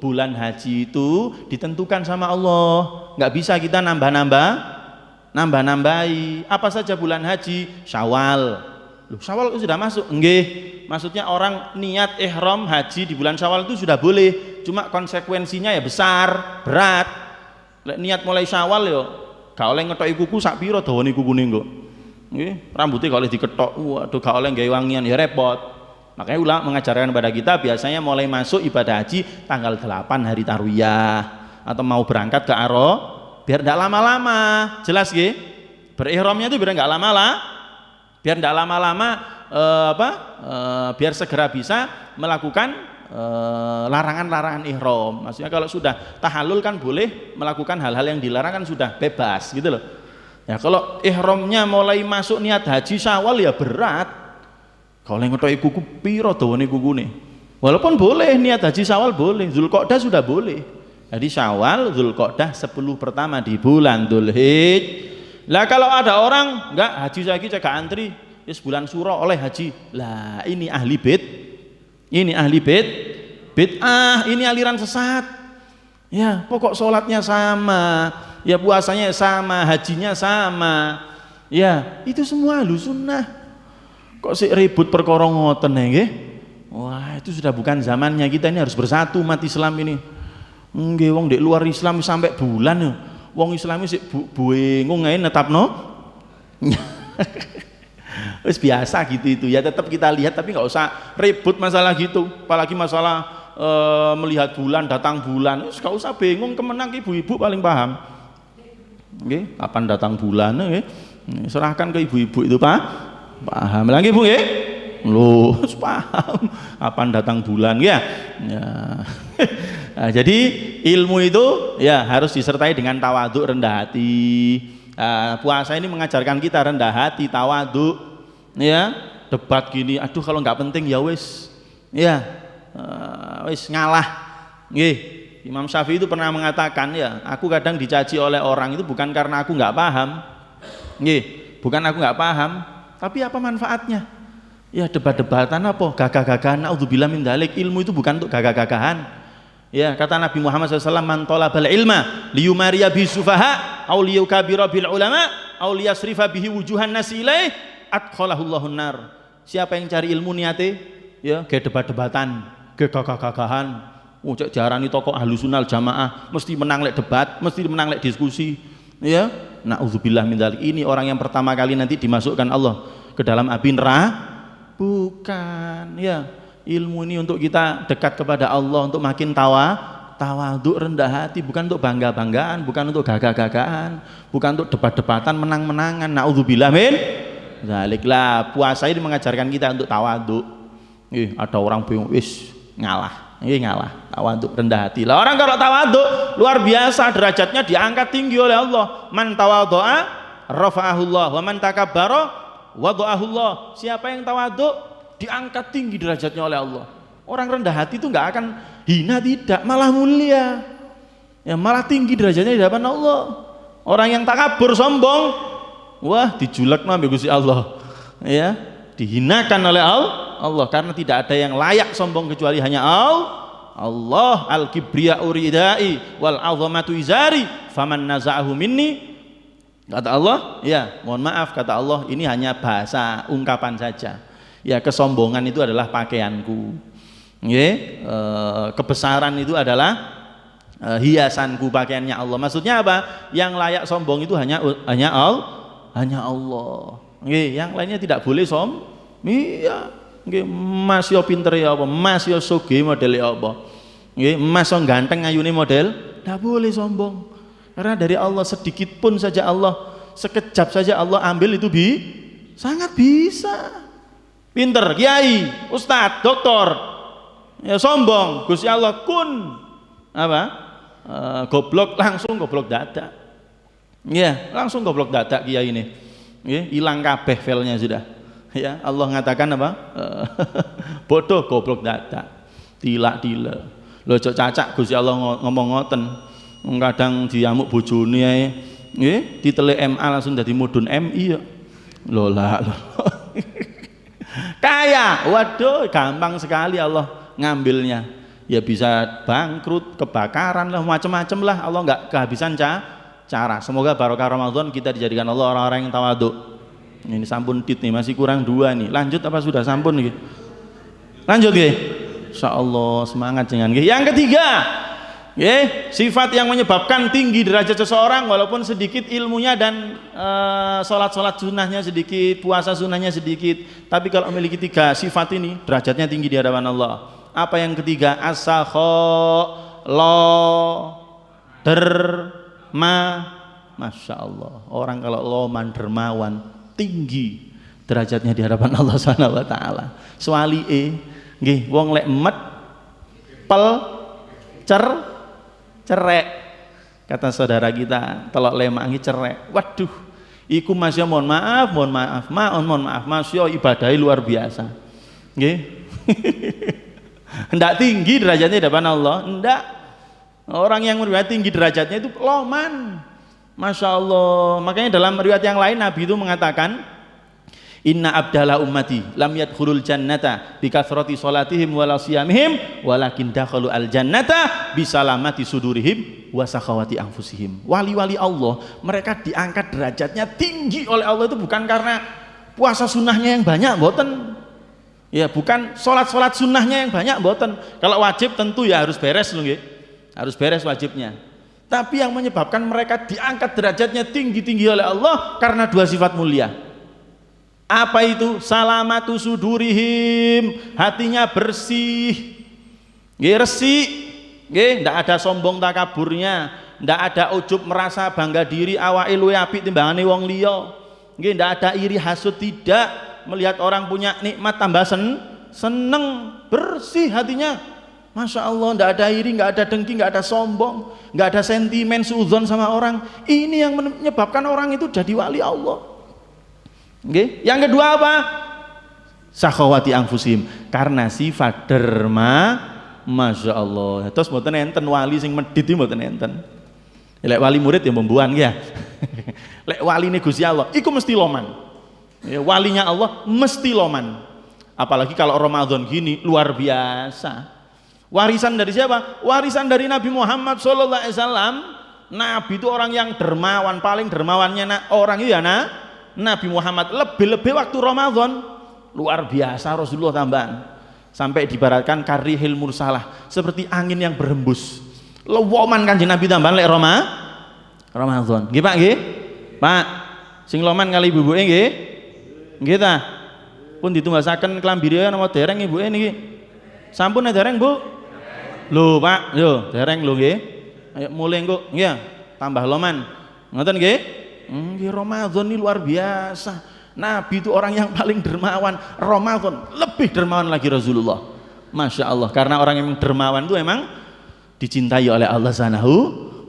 bulan haji itu ditentukan sama Allah. Nggak bisa kita nambah-nambahi. Apa saja bulan haji? Syawal. Loh, Syawal itu sudah masuk? Nggih. Maksudnya orang niat ihram haji di bulan Syawal itu sudah boleh. Cuma konsekuensinya ya besar, berat. Niat mulai Syawal yo gak oleh ngetoki kuku sak pira dawane kukune engko. Nggih, rambutnya gak oleh diketok. Waduh, gak oleh gawe wangian ya repot. Makanya ulama mengajarkan kepada kita biasanya mulai masuk ibadah haji tanggal 8 hari tarwiyah atau mau berangkat ke Arafah biar tidak lama-lama. Jelas nggih? Berihramnya itu biar enggak lama-lama, biar segera bisa melakukan larangan-larangan ihram. Maksudnya kalau sudah tahallul kan boleh melakukan hal-hal yang dilarang, kan sudah bebas gitu loh. Ya kalau ihramnya mulai masuk niat haji Syawal ya berat. Kalau ngetoki kuku piro dawane kukune. Walaupun boleh niat haji Syawal boleh, Dzulqa'dah sudah boleh. Jadi Syawal, Dzulqa'dah 10 pertama di bulan Dzulhijjah. Lah kalau ada orang enggak haji lagi cek antri, ya bulan Suro oleh haji. Lah ini ahli bid'ah, ini aliran sesat. Ya, pokok sholatnya sama, ya puasanya sama, hajinya sama. Ya, itu semua ahlu sunnah. Kok sih ribut perkara ngoten nggih? Wah, itu sudah bukan zamannya. Kita ini harus bersatu umat Islam ini. Nggih, wong di luar Islam sampai bulan ya. Wong Islam sik bingung ae netapno. Wis biasa gitu itu ya, tetap kita lihat tapi nggak usah ribut masalah gitu, apalagi masalah melihat bulan, datang bulan, wis nggak usah bingung, kemenang ibu-ibu paling paham. Oke, kapan datang bulan? Serahkan ke ibu-ibu itu paham lagi bu ya, loh paham kapan datang bulan ya. Nah, jadi ilmu itu ya harus disertai dengan tawadhu, rendah hati. Puasa ini mengajarkan kita rendah hati, tawadhu. Ya, debat gini, aduh kalau nggak penting ya wis, ya wis ngalah. Nggih, Imam Syafi'i itu pernah mengatakan ya, aku kadang dicaci oleh orang itu bukan karena aku nggak paham, nggih, bukan aku nggak paham, tapi apa manfaatnya? Ya debat-debatan apa? Gagah-gagahan, naudzubillah min dzalik. Ilmu itu bukan untuk gagah-gagahan. Ya kata Nabi Muhammad SAW, man talabal ilma liyumariya bisufaha, aw liyukabira bil ulama, aw liyasrifa bihi wujuhan nasi ilaih, adkhalahullahu nar. Siapa yang cari ilmu niate ya ge debat-debatan, ge gagah-gagahan, cek jarani tokoh ahlu sunnah jamaah mesti menang lek debat, mesti menang lek diskusi, ya naudzubillah min dzalik. Ini orang yang pertama kali nanti dimasukkan Allah ke dalam api neraka. Bukan, ya ilmu ini untuk kita dekat kepada Allah, untuk makin tawadhu, rendah hati, bukan untuk bangga-banggaan, bukan untuk gagah-gagahan, bukan untuk debat-debatan, menang-menangan. Naudzubillah min zaliklah. Puasa ini mengajarkan kita untuk tawadhu. Ada orang bingung, wis ngalah, ngalah, tawadhu, rendah hati. Lah orang kalau tawadhu luar biasa, derajatnya diangkat tinggi oleh Allah. Man tawadhu'a rafa'ahullah wa man takabbara wada'ahullah. Siapa yang tawadhu diangkat tinggi derajatnya oleh Allah. Orang rendah hati itu nggak akan hina, tidak, malah mulia. Ya malah tinggi derajatnya di hadapan Allah. Orang yang takabur, sombong, wah dijulak nabi Gusti Allah, ya dihinakan oleh Allah karena tidak ada yang layak sombong kecuali hanya Allah. Al kibriya uridai wal azamatu izari faman naza'ahu minni, kata Allah, ya mohon maaf kata Allah, ini hanya bahasa ungkapan saja. Ya kesombongan itu adalah pakaianku, kebesaran itu adalah hiasanku, pakaiannya Allah. Maksudnya apa? Yang layak sombong itu hanya Allah. Yang lainnya tidak boleh iya. Mas yo pinter ya apa? Mas yo sugih model ya apa? Mas yo ganteng ayune model, tidak boleh sombong. Karena dari Allah sedikit pun saja Allah, sekejap saja Allah ambil itu sangat bisa. Pinter, kiai, ustadz, doktor, ya sombong, Gusti Allah kun apa? Goblok, langsung goblok dadak. Ya, langsung goblok dadak kiai ini. Hilang kabeh filenya sudah. Ya, Allah mengatakan apa? Bodoh, goblok dadak. Tilak-tilak. Lho cok cacak Gusti Allah ngomong ngoten. Kadang diamuk bojone ae. Nggih, ditelek MA langsung dadi mudun MI ya. Lho lah. Kaya, waduh gampang sekali Allah ngambilnya. Ya bisa bangkrut, kebakaran lah, macam-macam lah. Allah nggak kehabisan cara. Semoga barokah Ramadan kita dijadikan Allah orang-orang yang tawadhu. Ini sampun tit nih, masih kurang 2 nih. Lanjut apa sudah sampun nih? Lanjut nggih. Insyaallah semangat jangan nggih. Yang ketiga, sifat yang menyebabkan tinggi derajat seseorang walaupun sedikit ilmunya dan sholat sunnahnya sedikit, puasa sunnahnya sedikit, tapi kalau memiliki 3 sifat ini derajatnya tinggi di hadapan Allah. Apa yang ketiga? Masya Allah, orang kalau loman dermawan tinggi derajatnya di hadapan Allah Subhanahu wa taala. Swali nggih wong lek emet pel cerek, kata saudara kita telok lemangi cerek, waduh iku Mas ya mohon maaf Mas ya ibadahi luar biasa nggih. Hendak tinggi derajatnya di hadapan Allah, hendak. Orang yang riwayat tinggi derajatnya itu loman, Masya Allah. Makanya dalam riwayat yang lain Nabi itu mengatakan Inna abdala ummati lam yadkhulul jannata bikathrati salatihim wala siyamihim walakin dakhalu al jannata bisalamati sudurihim wa sakhawati anfusihim. Wali-wali Allah mereka diangkat derajatnya tinggi oleh Allah itu bukan karena puasa sunnahnya yang banyak, mboten. Ya, bukan salat-salat sunnahnya yang banyak, mboten. Kalau wajib tentu ya harus beres lho nggih. Harus beres wajibnya. Tapi yang menyebabkan mereka diangkat derajatnya tinggi-tinggi oleh Allah karena dua sifat mulia. Apa itu? Salamatu sudurihim, hatinya bersih, nggih, resik, nggih, ndak ada sombong takaburnya, ndak ada ujub merasa bangga diri awake luwih apik timbangane wong liya, nggih, ndak ada iri hasud, tidak melihat orang punya nikmat tambah seneng, bersih hatinya, masya Allah, ndak ada iri, nggak ada dengki, nggak ada sombong, nggak ada sentimen suudzon sama orang. Ini yang menyebabkan orang itu jadi wali Allah. Okay. Yang kedua apa? Sakhawati anfusihim, karena sifat derma, masya Allah. Terus mboten enten wali sing medit iki mboten enten. Lek wali murid ya membuan ya. Lek wali Gusti Allah, iku mesti loman. Ya, walinya Allah mesti loman. Apalagi kalau Ramadan gini luar biasa. Warisan dari siapa? Warisan dari Nabi Muhammad SAW. Nabi itu orang yang dermawan, paling dermawannya orang itu ya Nabi Muhammad, lebih-lebih waktu Ramadan luar biasa Rasulullah tambahan, sampai dibaratkan karihil mursalah, seperti angin yang berhembus. Lewoman Kanjeng Nabi tambahan lek Ramadan. Nggih Pak, nggih. Pak, sing loman kali ibuke nggih. Nggih ta? Pun ditunggasaken klambi riyo nama dereng ibuke niki. Sampun dereng, Bu? Lho, Pak, yo dereng lho nggih. Ayo mulai engko, nggih. Tambah loman. Ngoten nggih? Ramadan ini luar biasa. Nabi itu orang yang paling dermawan. Ramadan lebih dermawan lagi Rasulullah. Masya Allah. Karena orang yang dermawan itu emang dicintai oleh Allah Subhanahu.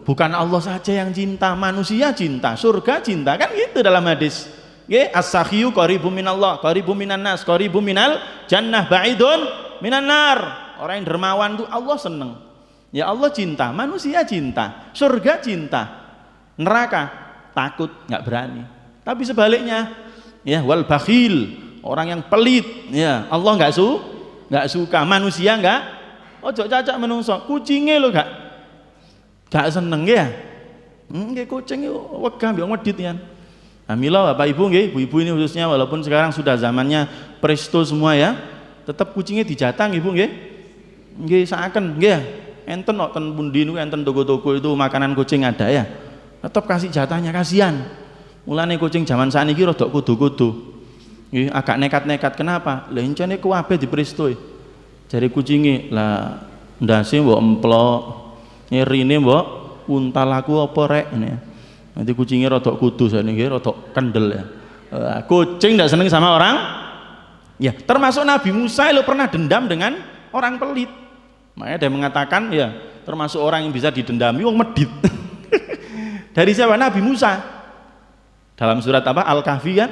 Bukan Allah saja yang cinta, manusia cinta, surga cinta, kan gitu dalam hadis. As-sakhiyu qaribun minallah, qaribun minan nas, qaribun minal jannah, ba'idun minan nar. Orang yang dermawan itu Allah seneng. Ya Allah cinta, manusia cinta, surga cinta, neraka takut, nggak berani. Tapi sebaliknya, ya wal bakhil, orang yang pelit, ya Allah nggak suka, manusia nggak. Ojo cacak menungso, kucingnya lo nggak seneng ya. Kucing itu wegah biang medit ya. Alhamdulillah Bapak Ibu nggih, ibu-ibu ini khususnya, walaupun sekarang sudah zamannya presto semua ya, tetap kucingnya dijatang Ibu nggih. Nggih saken nggih. Enten kok ten pundi niku enten toko-toko itu makanan kucing ada ya. Tetap kasih jatahnya, kasihan. Mulane kucing zaman sakniki rada kudu-kudu. Nggih, agak nekat-nekat. Kenapa? Lah encene kuwabe dipristoi. Jare kucinge, lah ndase mbok emplok, ngerine mbok untal aku apa rek ngene. Nanti kucingnya rada kudu sakniki rada kendel ya. Kucing ndak seneng sama orang. Ya, termasuk Nabi Musa lo pernah dendam dengan orang pelit. Makanya dia mengatakan ya, termasuk orang yang bisa didendami wong medit. Dari siapa? Nabi Musa. Dalam surat apa? Al-Kahfi kan?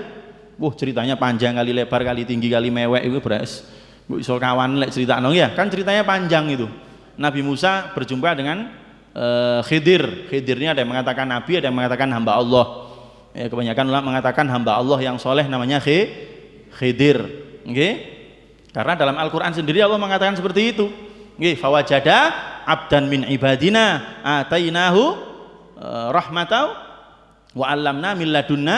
Ceritanya panjang kali lebar kali tinggi kali mewek itu beres. Iso kawan lek cerita nong ya, kan ceritanya panjang itu. Nabi Musa berjumpa dengan Khidir. Khidirnya ada yang mengatakan nabi, ada yang mengatakan hamba Allah. Ya, kebanyakan ulama mengatakan hamba Allah yang soleh namanya Khidir. Okay? Karena dalam Al-Qur'an sendiri Allah mengatakan seperti itu. Okay. Fawajada abdan min ibadina atainahu rahmatau wa 'allamna min ladunna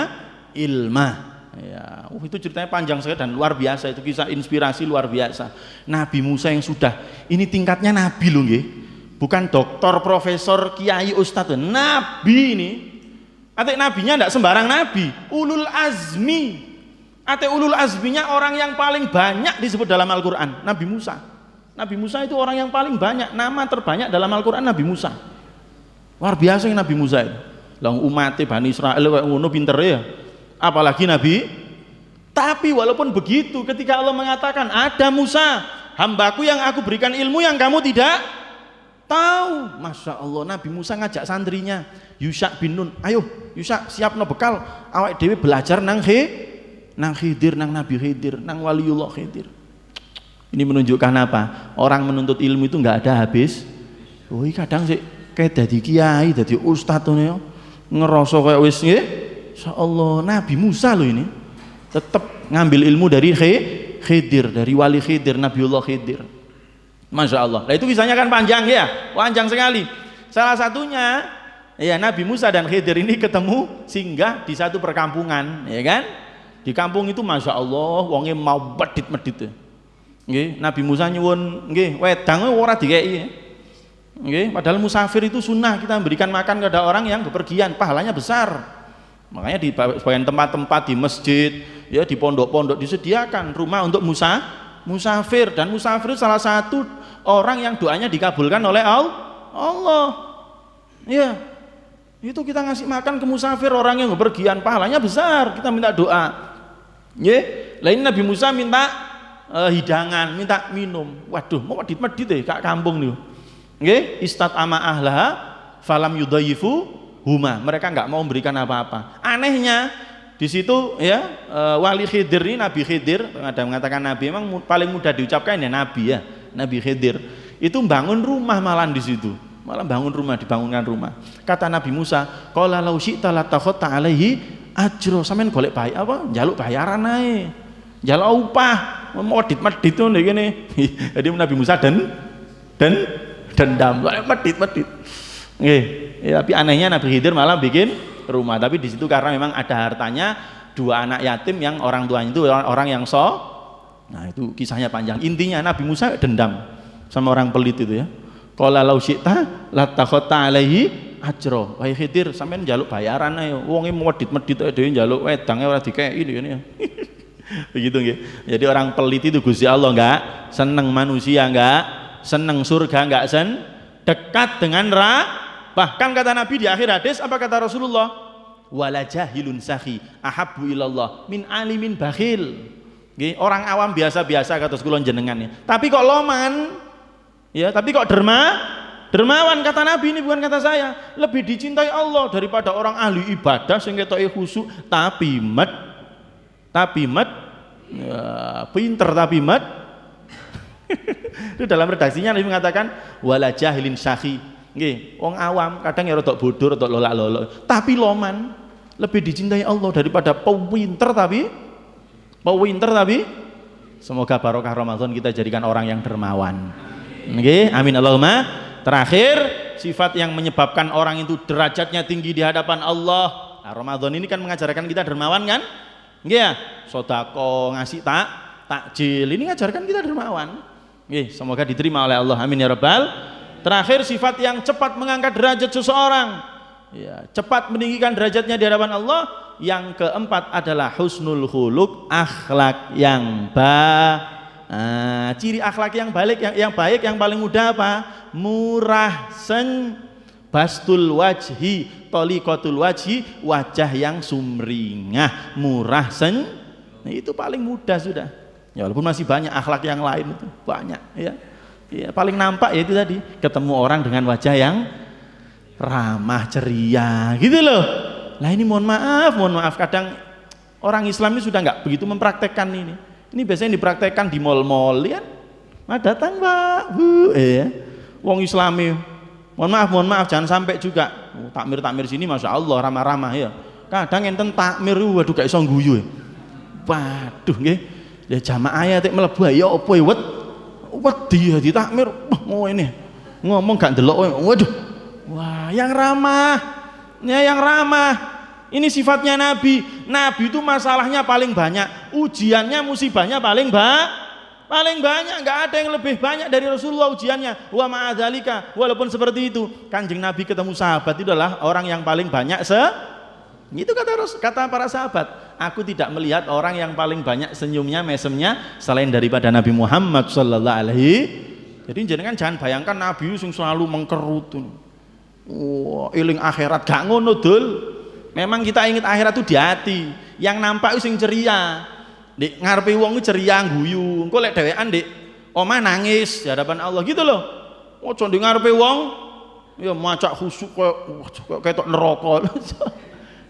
ilma. Ya, itu ceritanya panjang sekali dan luar biasa, itu kisah inspirasi luar biasa. Nabi Musa yang sudah ini tingkatnya nabi loh nggih. Bukan doktor, profesor, kiai, ustadz, nabi ini. Ate nabinya enggak sembarang nabi, ulul azmi. Ate ulul azminya orang yang paling banyak disebut dalam Al-Qur'an, Nabi Musa. Nabi Musa itu orang yang paling banyak, nama terbanyak dalam Al-Qur'an Nabi Musa. Luar biasa yang Nabi Musa itu. Lah umatnya Bani Israel kayak ngono pinter ya. Apalagi Nabi. Tapi walaupun begitu ketika Allah mengatakan ada Musa, hambaku yang aku berikan ilmu yang kamu tidak tahu. Masya Allah, Nabi Musa ngajak santrinya, Yusha bin Nun, ayo Yusha siapno bekal, awak dewe belajar nang Khidir, nang Nabi Khidir, nang Waliullah Khidir. Ini menunjukkan apa? Orang menuntut ilmu itu nggak ada habis. Kadang sih kayak dadi kiai, dadi ustadz tuh ngerasa kayak wis nggih. Insyaallah Nabi Musa loh ini tetap ngambil ilmu dari Khidir, dari wali Khidir, Nabiullah Khidir. Masya Allah. Nah itu kisahnya kan panjang ya, panjang sekali. Salah satunya ya Nabi Musa dan Khidir ini ketemu singgah di satu perkampungan, ya kan? Di kampung itu Masya Allah, wongnya mau medit-medit. Nabi Musa nyuwun, wedang ora dikei. Padahal musafir itu sunnah kita memberikan makan kepada orang yang bepergian, pahalanya besar. Makanya di sebagian tempat-tempat di masjid, ya di pondok-pondok disediakan rumah untuk musafir, dan musafir salah satu orang yang doanya dikabulkan oleh Allah. Ya, itu kita ngasih makan ke musafir orang yang bepergian, pahalanya besar. Kita minta doa. Lain Nabi Musa minta hidangan, minta minum. Waduh, mau medit-medit deh kak kampung nih. Istat ama ahlaha falam yudayifu huma, mereka nggak mau memberikan apa-apa. Anehnya di situ ya wali Khidir ini, Nabi Khidir, ada mengatakan Nabi, memang paling mudah diucapkan ya Nabi, ya Nabi Khidir itu bangun rumah malam di situ, malah bangun rumah, dibangunkan rumah. Kata Nabi Musa, qala law syi'ta latakhata alaihi ajro, sampean golek bayar apa, njaluk bayaran ae, njaluk upah, medit-medit ngene ngene. Jadi Nabi Musa dendam, medit. Ya, tapi anehnya Nabi Khidir malah bikin rumah, tapi di situ karena memang ada hartanya, dua anak yatim yang orang tuanya itu orang yang nah itu kisahnya panjang. Intinya Nabi Musa dendam sama orang pelit itu ya. Qala law syi'ta latakhata alaihi ajro. Wahai Khidir, sampean njaluk bayaran ae, wonge medit-medit dhewe njaluk wedange ora dikeki ini ya. Begitu nggih. Jadi orang pelit itu Gusti Allah enggak seneng, manusia enggak seneng, surga enggak dekat dengan bahkan kata Nabi di akhir hadis, apa kata Rasulullah, wala jahilun sahi ahabbu ilallah min alimin bakhil. Orang awam biasa-biasa kata kula jenengan ya, tapi kok loman ya, tapi kok dermawan kata Nabi, ini bukan kata saya, lebih dicintai Allah daripada orang ahli ibadah sing ketoke khusyuk tapi ya, pinter tapi itu dalam redaksinya Nabi mengatakan wala jahilin sahi. Wong awam kadang ya rodok bodoh, rodok lolak-lolok, tapi loman, lebih dicintai Allah daripada pewinter tapi semoga barokah Ramadan kita jadikan orang yang dermawan. Amin Allahumma. Terakhir, sifat yang menyebabkan orang itu derajatnya tinggi di hadapan Allah. Nah, Ramadan ini kan mengajarkan kita dermawan kan? Sodako, ngasih takjil, ini mengajarkan kita dermawan. Semoga diterima oleh Allah, amin ya rabbal. Terakhir, sifat yang cepat mengangkat derajat seseorang, ya, cepat meninggikan derajatnya di hadapan Allah. Yang keempat adalah husnul khuluq, akhlak yang ciri akhlak yang baik yang paling mudah apa? Murah bastul wajhi, toliqatul wajhi, wajah yang sumringah, murah nah, itu paling mudah sudah. Ya walaupun masih banyak akhlak yang lain, itu banyak ya. Ya paling nampak ya itu tadi, ketemu orang dengan wajah yang ramah, ceria gitu loh. Lah ini mohon maaf kadang orang Islam ini sudah nggak begitu mempraktekkan ini. Ini biasanya dipraktekkan di mal-mal ya. Datang Pak, Bu, wong Islami. Mohon maaf jangan sampai juga takmir sini Masya Allah ramah-ramah ya. Kadang enten takmir waduh gak iso guyu. Waduh nggih. Ya jamaah ya tek mlebu ya apa ya wedi di takmir ini ngomong gak ndelok waduh. Wah, yang ramah. Ini sifatnya Nabi itu masalahnya paling banyak, ujiannya, musibahnya paling banyak, nggak ada yang lebih banyak dari Rasulullah ujiannya. Wa ma'adzalika, walaupun seperti itu Kanjeng Nabi ketemu sahabat itu adalah orang yang paling banyak itu kata para sahabat, aku tidak melihat orang yang paling banyak senyumnya, mesemnya selain daripada Nabi Muhammad sallallahu alaihi. Jadi jenengan jangan bayangkan Nabi yang selalu mengkerut. Iling akhirat, gak ngono dul. Memang kita ingat akhirat itu di hati. Yang nampak itu sing ceria. Dik ngarepe wong ceria guyu. Engko lek dhewean dik omah nangis di hadapan Allah gitu loh. Ojo ndek ngarepe wong ya macak khusuk kayak ketok neraka.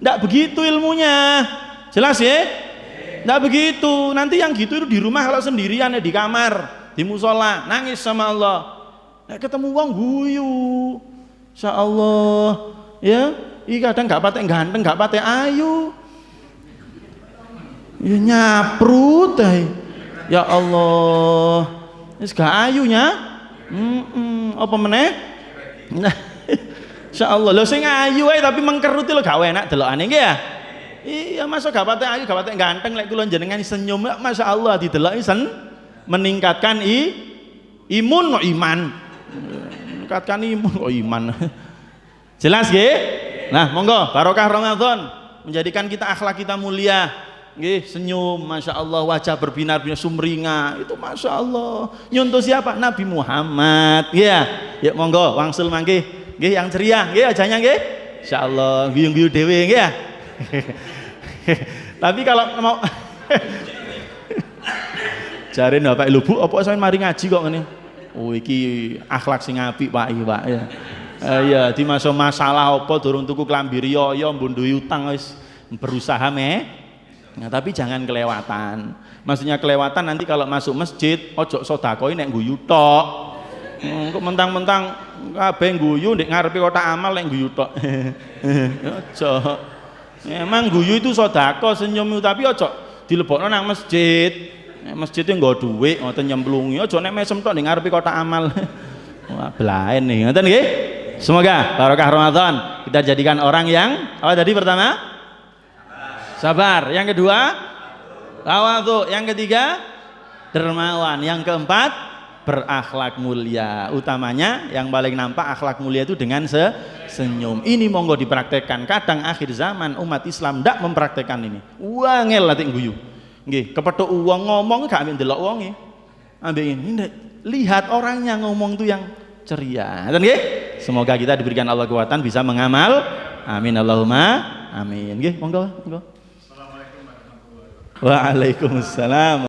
Nggak begitu ilmunya, jelas ya? Nggak begitu. Nanti yang gitu itu di rumah kalau sendirian ya, di kamar, di musola, nangis sama Allah. Nah, ketemu uang guyu, insya Allah, ya. Kadang nggak patek ganteng, nggak patek ayu. Ya nyaprut ae. Ya Allah. Wis gak ayunya. Apa meneh? Nah, insyaallah lho sing ayu ae tapi mengkerut lho gak enak delokane nggih ya. Iya, masa gak patek ayu, gak patek ganteng lek kula jenengan senyum, masyaallah dideloki meningkatkan imun kok iman. Meningkatkan imun kok iman. Jelas nggih? Nah, monggo barokah Ramadan menjadikan kita akhlak kita mulia. Nggih, senyum, masya Allah, wajah berbinar-binar, sumringah, itu masya Allah. Nyontoh siapa? Nabi Muhammad. Ya, ya monggo, wangsul mangke. Nggih, yang ceria, nggih, wajahnya nggih. Insya Allah, guyung-guyung dewe, nggih ya. Tapi kalau mau jarin Bapak Ibu, Bu, apa sampeyan mari ngaji kok ngene? Oh, iki akhlak sing apik, Pak, iki, Pak ya. Ya, di masa masalah apa durung tuku klambi riyo, mbok duwe utang wis berusaha Nah, tapi jangan kelewatan. Maksudnya kelewatan nanti kalau masuk masjid ojo sedekah nek guyu tok. Kok mentang-mentang kabeh guyu ndek ngarepe kotak amal nek guyu tok. Ojo. Emang guyu itu sedekah senyum tapi ojo dilebokno nang masjid. Nek masjid e nggo dhuwit ngoten nyemplungi ojo nek mesem tok ndek ngarepe kotak amal. Wah, belaen nih. Ngoten nggih? Semoga barokah Ramadan kita jadikan orang yang apa tadi pertama? Sabar. Yang kedua, tawadhu. Yang ketiga, dermawan. Yang keempat, berakhlak mulia. Utamanya yang paling nampak akhlak mulia itu dengan senyum. Ini monggo dipraktekkan. Kadang akhir zaman umat Islam ndak mempraktekkan ini. Wangel latih guyu. Nggih, kepethuk wong ngomong gak ambek ndelok wonge. Ambek ini lihat orangnya ngomong tuh yang ceria. Nggih? Semoga kita diberikan Allah kekuatan bisa mengamal. Amin Allahumma amin. Nggih, monggo, monggo. Waalaikumsalam.